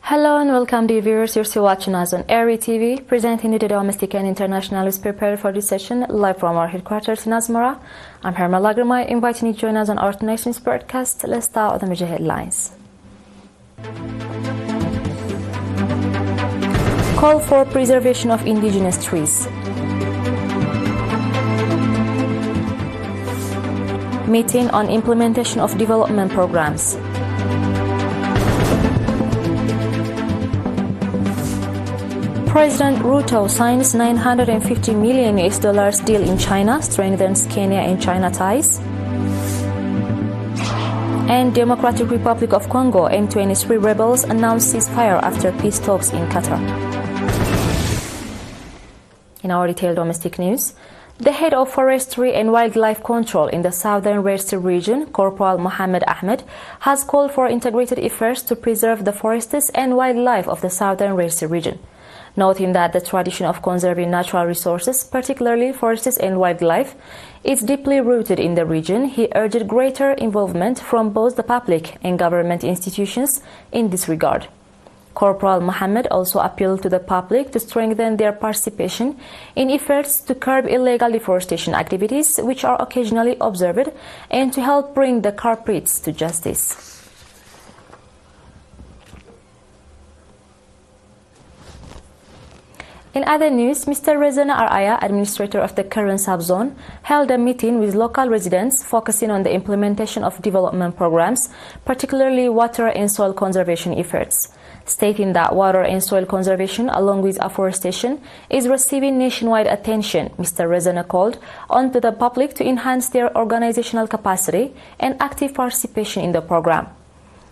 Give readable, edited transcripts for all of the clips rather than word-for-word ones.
Hello and welcome dear viewers, you're still watching us on ERi-TV, presenting you the domestic and international news prepared for this session live from our headquarters in Asmara. I'm Herma Lagrama, inviting you to join us on our tonight's news broadcast. Let's start with the major headlines. Call for preservation of indigenous trees. Meeting on implementation of development programs. President Ruto signs $950 million deal in China, strengthens Kenya and China ties. And Democratic Republic of Congo M23 rebels announce ceasefire after peace talks in Qatar. In our detailed domestic news, the head of Forestry and Wildlife Control in the southern Red Sea region, Corporal Mohammed Ahmed, has called for integrated efforts to preserve the forests and wildlife of the southern Red Sea region. Noting that the tradition of conserving natural resources, particularly forests and wildlife, is deeply rooted in the region, he urged greater involvement from both the public and government institutions in this regard. Corporal Mohammed also appealed to the public to strengthen their participation in efforts to curb illegal deforestation activities, which are occasionally observed, and to help bring the culprits to justice. In other news, Mr. Rezana Araya, administrator of the current subzone, held a meeting with local residents focusing on the implementation of development programs, particularly water and soil conservation efforts. Stating that water and soil conservation, along with afforestation, is receiving nationwide attention, Mr. Rezana called on to the public to enhance their organizational capacity and active participation in the program.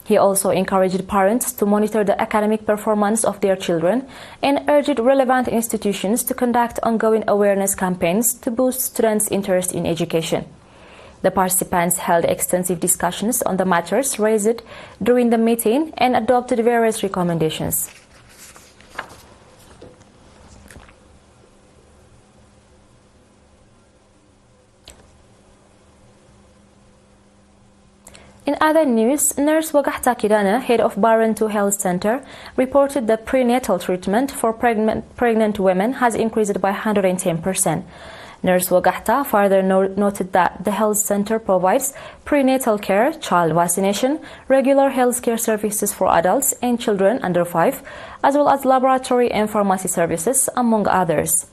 He also encouraged parents to monitor the academic performance of their children and urged relevant institutions to conduct ongoing awareness campaigns to boost students' interest in education. The participants held extensive discussions on the matters raised during the meeting and adopted various recommendations. In other news, Nurse Wagahta Kidana, head of Barentu Health Center, reported that prenatal treatment for pregnant women has increased by 110%. Nurse Wagahta further noted that the health center provides prenatal care, child vaccination, regular health care services for adults and children under 5, as well as laboratory and pharmacy services, among others.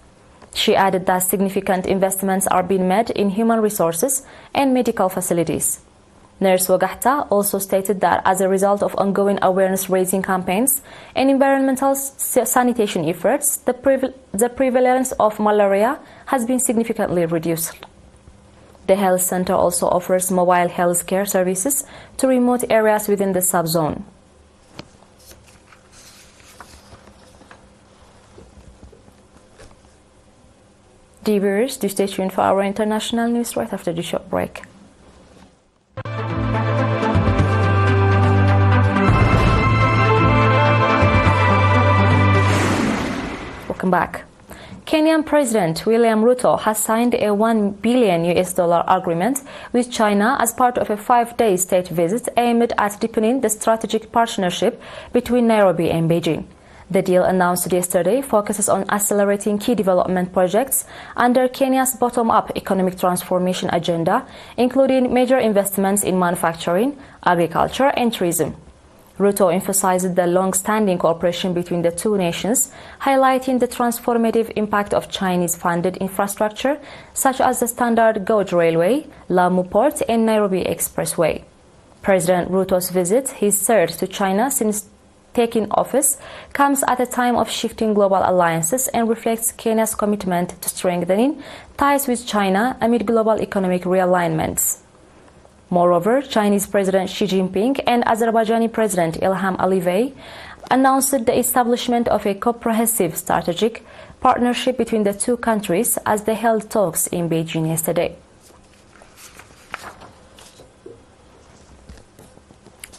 She added that significant investments are being made in human resources and medical facilities. Nurse Wagahta also stated that as a result of ongoing awareness-raising campaigns and environmental sanitation efforts, the prevalence of malaria has been significantly reduced. The health center also offers mobile health care services to remote areas within the subzone. Dear viewers, do stay tuned for our international news right after the short break. Welcome back. Kenyan President William Ruto has signed a $1 billion agreement with China as part of a 5-day state visit aimed at deepening the strategic partnership between Nairobi and Beijing. The deal announced yesterday focuses on accelerating key development projects under Kenya's bottom-up economic transformation agenda, including major investments in manufacturing, agriculture, and tourism. Ruto emphasized the long-standing cooperation between the two nations, highlighting the transformative impact of Chinese-funded infrastructure such as the Standard Gauge Railway, Lamu Port, and Nairobi Expressway. President Ruto's visit, his third to China since taking office, comes at a time of shifting global alliances and reflects Kenya's commitment to strengthening ties with China amid global economic realignments. Moreover, Chinese President Xi Jinping and Azerbaijani President Ilham Aliyev announced the establishment of a comprehensive strategic partnership between the two countries as they held talks in Beijing yesterday.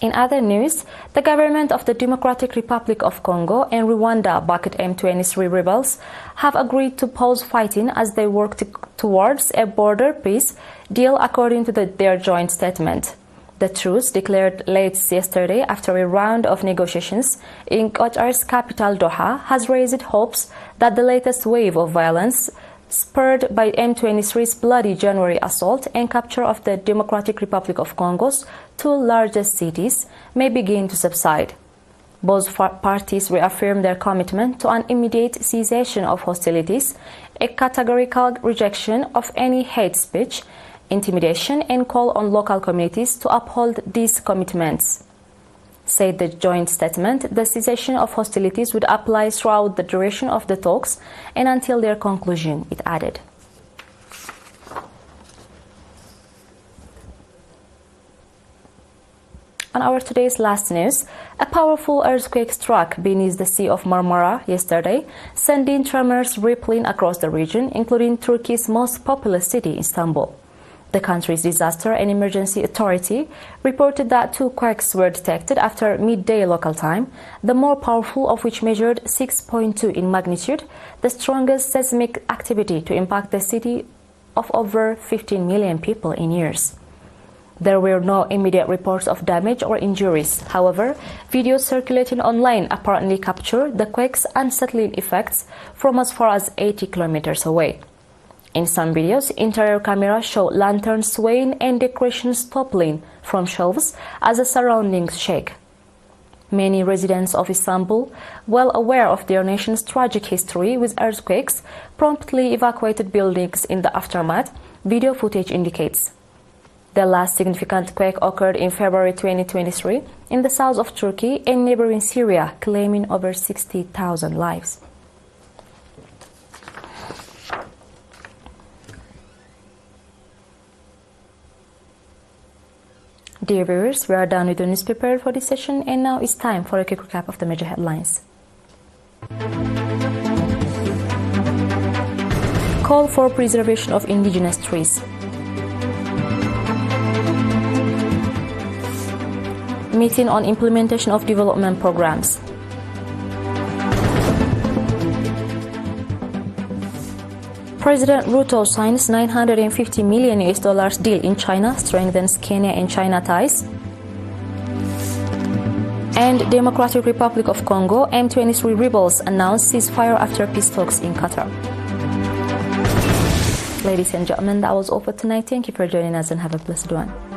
In other news, the government of the Democratic Republic of Congo and Rwanda-backed M23 rebels have agreed to pause fighting as they work towards a border peace deal, according to their joint statement. The truce, declared late yesterday after a round of negotiations in Qatar's capital Doha, has raised hopes that the latest wave of violence, spurred by M23's bloody January assault and capture of the Democratic Republic of Congo's two largest cities, may begin to subside. Both parties reaffirmed their commitment to an immediate cessation of hostilities, a categorical rejection of any hate speech, intimidation, and call on local communities to uphold these commitments. Said the joint statement, the cessation of hostilities would apply throughout the duration of the talks and until their conclusion, it added. On our today's last news, a powerful earthquake struck beneath the Sea of Marmara yesterday, sending tremors rippling across the region, including Turkey's most populous city, Istanbul. The country's Disaster and Emergency Authority reported that two quakes were detected after midday local time, the more powerful of which measured 6.2 in magnitude, the strongest seismic activity to impact the city of over 15 million people in years. There were no immediate reports of damage or injuries. However, videos circulating online apparently captured the quake's unsettling effects from as far as 80 kilometers away. In some videos, interior cameras show lanterns swaying and decorations toppling from shelves as the surroundings shake. Many residents of Istanbul, well aware of their nation's tragic history with earthquakes, promptly evacuated buildings in the aftermath, video footage indicates. The last significant quake occurred in February 2023 in the south of Turkey and neighboring Syria, claiming over 60,000 lives. Dear viewers, we are done with the news prepared for this session, and now it's time for a quick recap of the major headlines. Call for preservation of indigenous trees. Meeting on implementation of development programs. President Ruto signs $950 million deal in China, strengthens Kenya and China ties. And Democratic Republic of Congo, M23 rebels announce ceasefire after peace talks in Qatar. Ladies and gentlemen, that was all for tonight. Thank you for joining us and have a blessed one.